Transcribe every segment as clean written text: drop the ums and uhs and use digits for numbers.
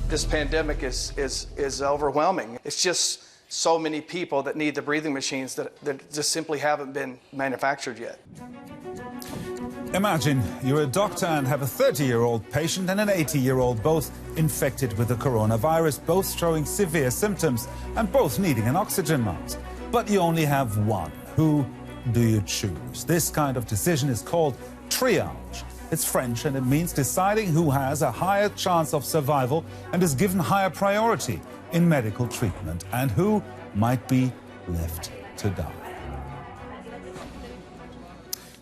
This pandemic is overwhelming. It's just so many people that need the breathing machines that just simply haven't been manufactured yet. Imagine you're a doctor and have a 30-year-old patient and an 80-year-old, both infected with the coronavirus, both showing severe symptoms and both needing an oxygen mask. But you only have one. Who do you choose? This kind of decision is called triage. It's French and it means deciding who has a higher chance of survival and is given higher priority in medical treatment and who might be left to die.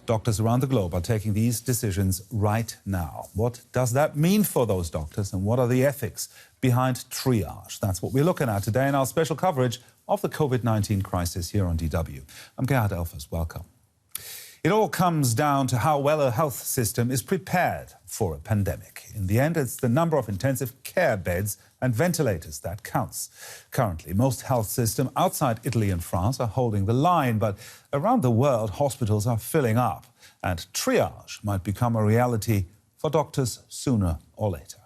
Doctors around the globe are taking these decisions right now. What does that mean for those doctors and what are the ethics behind triage? That's what we're looking at today in our special coverage of the COVID-19 crisis here on DW. I'm Gerhard Elfers. Welcome. It all comes down to how well a health system is prepared for a pandemic. In the end, it's the number of intensive care beds and ventilators that counts. Currently, most health systems outside Italy and France are holding the line, but around the world, hospitals are filling up, and triage might become a reality for doctors sooner or later.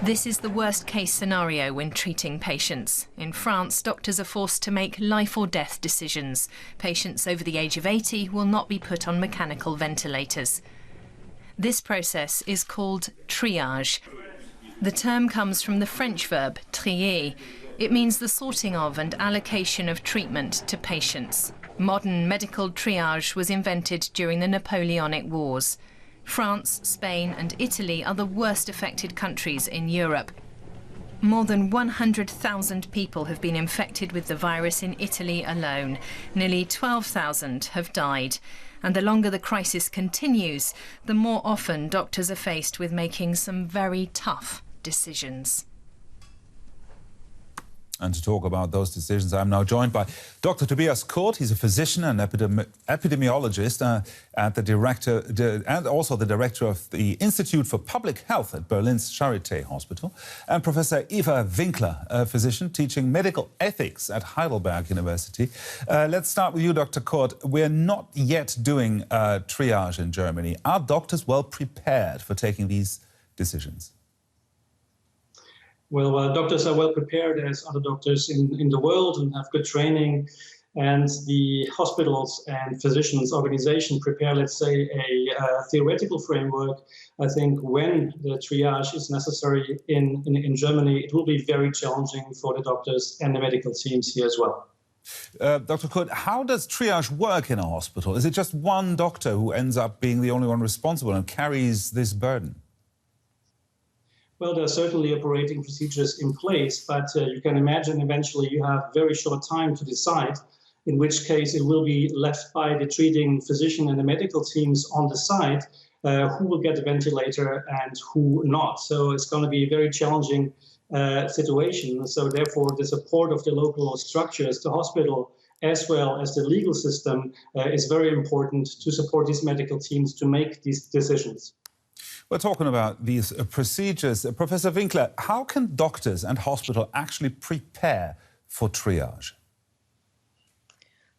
This is the worst-case scenario when treating patients. In France, doctors are forced to make life or death decisions. Patients over the age of 80 will not be put on mechanical ventilators. This process is called triage. The term comes from the French verb trier. It means the sorting of and allocation of treatment to patients. Modern medical triage was invented during the Napoleonic Wars. France, Spain and Italy are the worst affected countries in Europe. More than 100,000 people have been infected with the virus in Italy alone. Nearly 12,000 have died. And the longer the crisis continues, the more often doctors are faced with making some very tough decisions. And to talk about those decisions, I'm now joined by Dr. Tobias Kurt. He's a physician and epidemiologist and also the director of the Institute for Public Health at Berlin's Charité Hospital, and Professor Eva Winkler, a physician teaching medical ethics at Heidelberg University. Let's start with you, Dr. Kurt. We're not yet doing triage in Germany. Are doctors well prepared for taking these decisions? Well, doctors are well prepared as other doctors in the world and have good training. And the hospitals and physicians organization prepare, let's say, a theoretical framework. I think when the triage is necessary in Germany, it will be very challenging for the doctors and the medical teams here as well. Dr. Kurt, how does triage work in a hospital? Is it just one doctor who ends up being the only one responsible and carries this burden? Well, there are certainly operating procedures in place, but you can imagine eventually you have very short time to decide, in which case it will be left by the treating physician and the medical teams on the side who will get a ventilator and who not. So it's going to be a very challenging situation. So therefore, the support of the local structures, the hospital, as well as the legal system is very important to support these medical teams to make these decisions. We're talking about these procedures. Professor Winkler, how can doctors and hospitals actually prepare for triage?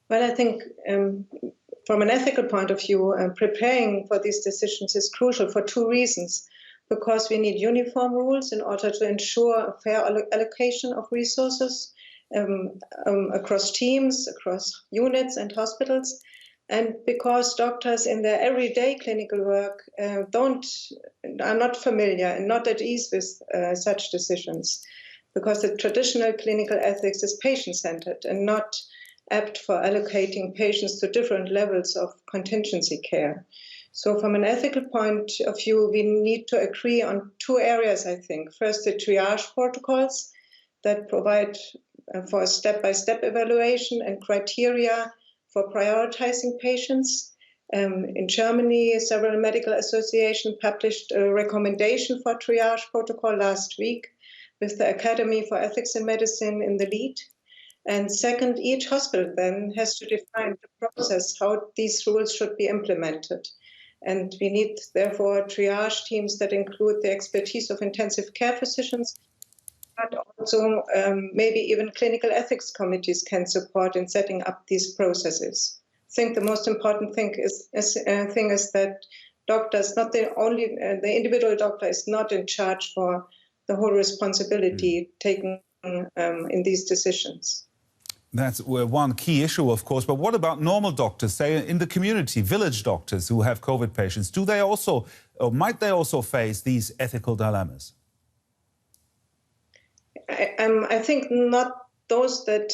Well, I think from an ethical point of view, preparing for these decisions is crucial for two reasons. Because we need uniform rules in order to ensure a fair allocation of resources across teams, across units and hospitals. And because doctors in their everyday clinical work are not familiar and not at ease with such decisions, because the traditional clinical ethics is patient-centered and not apt for allocating patients to different levels of contingency care. So from an ethical point of view, we need to agree on two areas, I think. First, the triage protocols that provide for a step-by-step evaluation and criteria for prioritizing patients. In Germany, several medical associations published a recommendation for triage protocol last week with the Academy for Ethics in Medicine in the lead. And second, each hospital then has to define the process, how these rules should be implemented. And we need, therefore, triage teams that include the expertise of intensive care physicians, but also maybe even clinical ethics committees can support in setting up these processes. I think the most important thing is that doctors, not the only, the individual doctor is not in charge for the whole responsibility taken in these decisions. That's one key issue, of course. But what about normal doctors, say in the community, village doctors who have COVID patients? Do they also, or might they also face these ethical dilemmas? I think not those that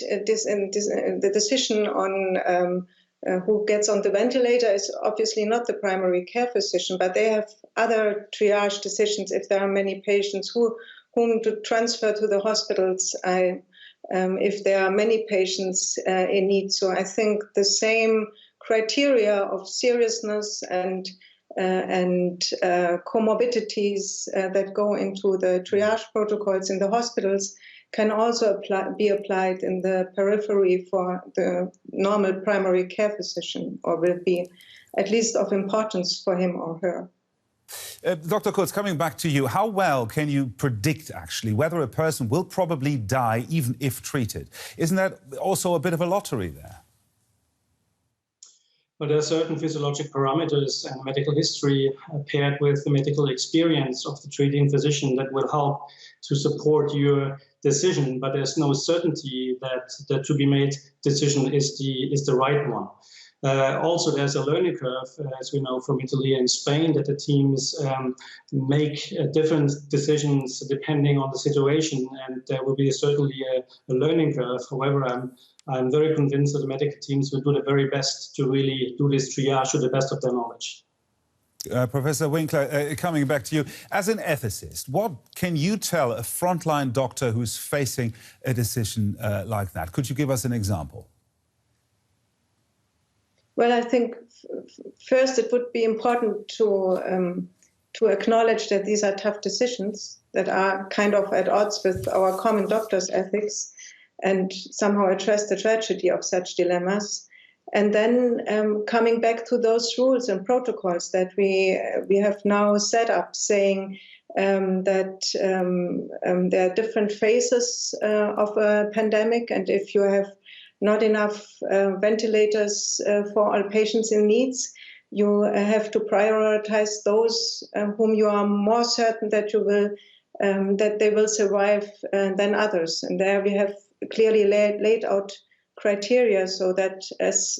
the decision on who gets on the ventilator is obviously not the primary care physician, but they have other triage decisions if there are many patients whom to transfer to the hospitals. If there are many patients in need. So I think the same criteria of seriousness and comorbidities that go into the triage protocols in the hospitals can also be applied in the periphery for the normal primary care physician, or will be at least of importance for him or her. Dr. Kurz, coming back to you, how well can you predict, actually, whether a person will probably die even if treated? Isn't that also a bit of a lottery there? But there are certain physiologic parameters and medical history paired with the medical experience of the treating physician that will help to support your decision. But there's no certainty that the to be made decision is the right one. Also, there's a learning curve, as we know from Italy and Spain, that the teams make different decisions depending on the situation, and there will be certainly a learning curve. However, I'm very convinced that the medical teams will do their very best to really do this triage to the best of their knowledge. Professor Winkler, coming back to you, as an ethicist, what can you tell a frontline doctor who's facing a decision like that? Could you give us an example? Well, I think first it would be important to acknowledge that these are tough decisions that are kind of at odds with our common doctor's ethics, and somehow address the tragedy of such dilemmas. And then coming back to those rules and protocols that we have now set up, saying that there are different phases of a pandemic, and if you have not enough ventilators for all patients in needs, you have to prioritize those whom you are more certain that you will that they will survive than others. And there we have clearly laid out criteria, so that, as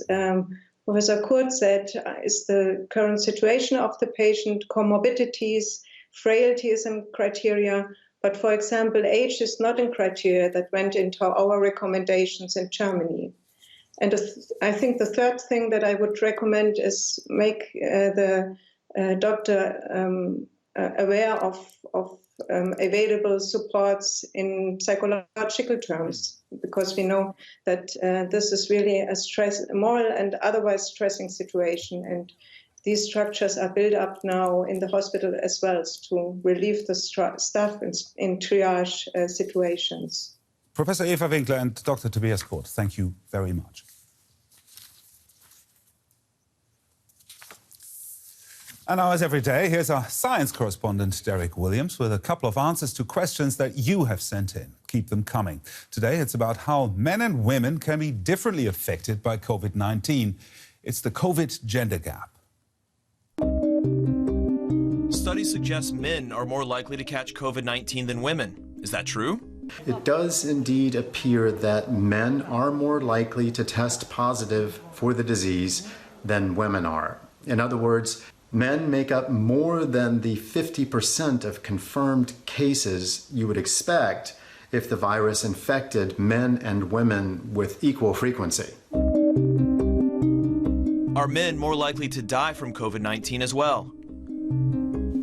Professor Kurz said, is the current situation of the patient, comorbidities, frailty is in criteria. But for example, age is not in criteria that went into our recommendations in Germany. And I think the third thing that I would recommend is make the doctor aware of available supports in psychological terms, because we know that this is really a moral and otherwise stressing situation. And these structures are built up now in the hospital as well to relieve the staff in triage situations. Professor Eva Winkler and Dr. Tobias Kurz, thank you very much. And now, as every day, here's our science correspondent, Derek Williams, with a couple of answers to questions that you have sent in. Keep them coming. Today, it's about how men and women can be differently affected by COVID-19. It's the COVID gender gap. Studies suggest men are more likely to catch COVID-19 than women. Is that true? It does indeed appear that men are more likely to test positive for the disease than women are. In other words, men make up more than the 50% of confirmed cases you would expect if the virus infected men and women with equal frequency. Are men more likely to die from COVID-19 as well?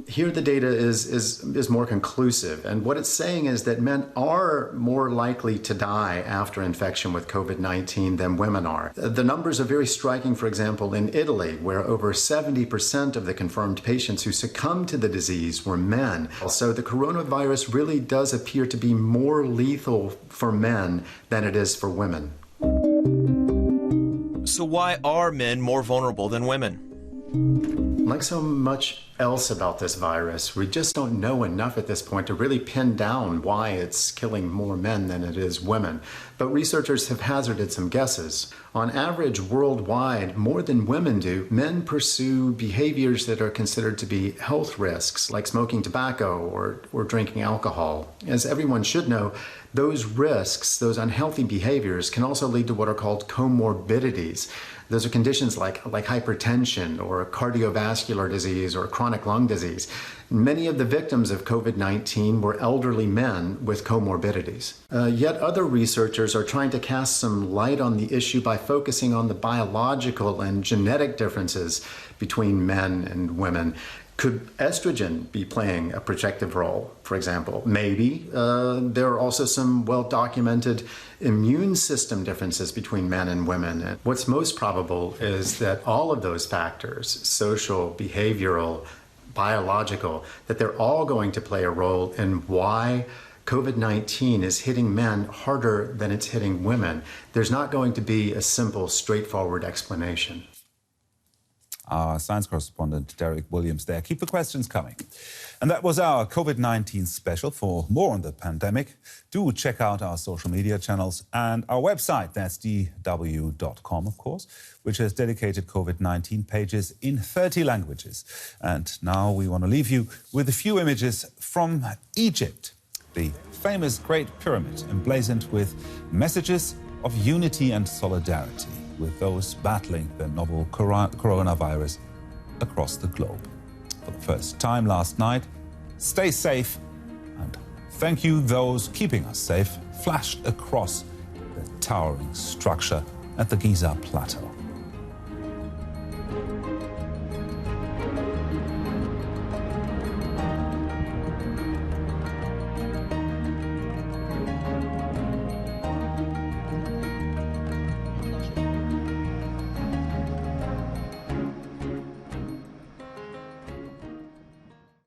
Here the data is more conclusive, and what it's saying is that men are more likely to die after infection with COVID-19 than women are. The numbers are very striking, for example, in Italy, where over 70% of the confirmed patients who succumbed to the disease were men. So the coronavirus really does appear to be more lethal for men than it is for women. So why are men more vulnerable than women? Like so much else about this virus, we just don't know enough at this point to really pin down why it's killing more men than it is women. But researchers have hazarded some guesses. On average, worldwide, more than women do, men pursue behaviors that are considered to be health risks, like smoking tobacco or drinking alcohol. As everyone should know, those risks, those unhealthy behaviors, can also lead to what are called comorbidities. Those are conditions like hypertension or cardiovascular disease or chronic lung disease. Many of the victims of COVID-19 were elderly men with comorbidities. Yet other researchers are trying to cast some light on the issue by focusing on the biological and genetic differences between men and women. Could estrogen be playing a protective role, for example? Maybe. There are also some well-documented immune system differences between men and women. And what's most probable is that all of those factors, social, behavioral, biological, that they're all going to play a role in why COVID-19 is hitting men harder than it's hitting women. There's not going to be a simple, straightforward explanation. Our science correspondent, Derek Williams, there. Keep the questions coming. And that was our COVID-19 special. For more on the pandemic, do check out our social media channels and our website, that's dw.com, of course, which has dedicated COVID-19 pages in 30 languages. And now we want to leave you with a few images from Egypt, the famous Great Pyramid, emblazoned with messages of unity and solidarity with those battling the novel coronavirus across the globe. For the first time last night, "Stay safe" and "Thank you those keeping us safe" flashed across the towering structure at the Giza Plateau.